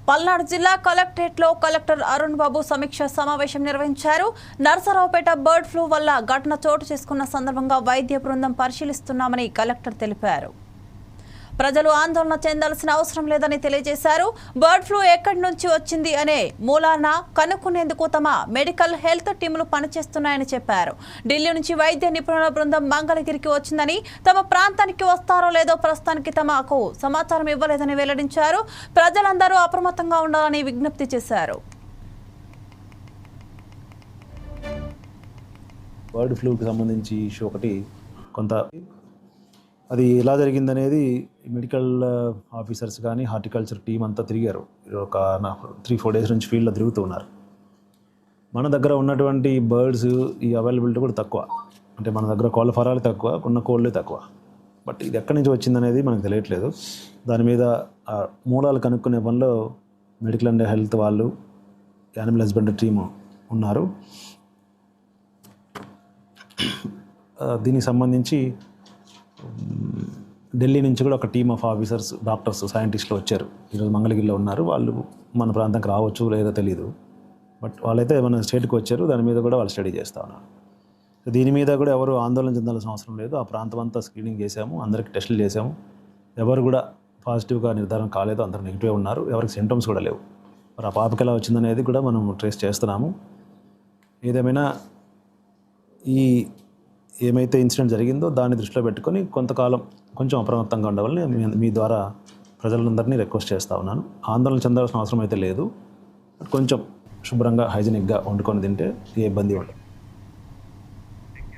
పల్నాడు జిల్లా కలెక్టరేట్లో కలెక్టర్ అరుణ్ బాబు సమీక్ష సమావేశం నిర్వహించారు. నర్సరావుపేట బర్డ్ ఫ్లూ వల్ల ఘటన చోటు చేసుకున్న సందర్భంగా వైద్య బృందం పరిశీలిస్తున్నామని కలెక్టర్ తెలిపారు. ప్రజలు ఆందోళన చెందాల్సిన అవసరం లేదని తెలియజేశారు. బర్డ్ ఫ్లూ ఎక్కడి నుంచి వచ్చింది అనే మూలాన కనుక్కునేందుకు తమ మెడికల్ హెల్త్ టీములు పనిచేస్తున్నాయని చెప్పారు. ఢిల్లీ నుంచి వైద్య నిపుణుల బృందం మంగళగిరికి వచ్చిందని, తమ ప్రాంతానికి వస్తారో లేదో ప్రస్తుతానికి తమకు సమాచారం ఇవ్వలేదని వెల్లడించారు. ప్రజలందరూ అప్రమత్తంగా ఉండాలని విజ్ఞప్తి చేశారు. బర్డ్ ఫ్లూకి సంబంధించి ఇష్యూ ఒకటి కొంత అది ఎలా జరిగిందనేది మెడికల్ ఆఫీసర్స్ కానీ హార్టికల్చర్ టీం అంతా తిరిగారు. ఒక 3-4 డేస్ నుంచి ఫీల్డ్లో తిరుగుతూ ఉన్నారు. మన దగ్గర ఉన్నటువంటి బర్డ్స్ ఈ అవైలబిలిటీ కూడా తక్కువ, అంటే మన దగ్గర కోళ్ళ ఫారాలు తక్కువ, ఉన్న కోళ్ళే తక్కువ. బట్ ఇది ఎక్కడి నుంచి వచ్చిందనేది మనకు తెలియట్లేదు. దాని మీద మూలాలు కనుక్కునే పనిలో మెడికల్ అండ్ హెల్త్ వాళ్ళు, యానిమల్ హస్బెండరీ టీము ఉన్నారు. దీనికి సంబంధించి ఢిల్లీ నుంచి కూడా ఒక టీమ్ ఆఫ్ ఆఫీసర్స్, డాక్టర్స్, సైంటిస్టులు వచ్చారు. ఈరోజు మంగళగిరిలో ఉన్నారు. వాళ్ళు మన ప్రాంతానికి రావచ్చు లేదో తెలియదు, బట్ వాళ్ళైతే మన స్టేట్కి వచ్చారు. దాని మీద కూడా వాళ్ళు స్టడీ చేస్తూ ఉన్నారు. దీని మీద కూడా ఎవరు ఆందోళన చెందాల్సిన అవసరం లేదు. ఆ ప్రాంతం అంతా స్క్రీనింగ్ చేశాము, అందరికి టెస్టులు చేశాము. ఎవరు కూడా పాజిటివ్గా నిర్ధారణ కాలేదు, అందరూ నెగిటివ్ ఉన్నారు. ఎవరికి సింటమ్స్ కూడా లేవు. మరి ఆ పాపకి ఎలా వచ్చిందనేది కూడా మనం ట్రేస్ చేస్తున్నాము. ఏదేమైనా ఏమైతే ఇన్సిడెంట్ జరిగిందో దాన్ని దృష్టిలో పెట్టుకొని కొంతకాలం కొంచెం అప్రమత్తంగా ఉండవాలని మీ ద్వారా ప్రజలందరినీ రిక్వెస్ట్ చేస్తూ ఉన్నాను. ఆందోళన చెందాల్సిన అవసరం అయితే లేదు. కొంచెం శుభ్రంగా, హైజీనిక్గా వండుకొని తింటే ఏ ఇబ్బంది ఉండదు.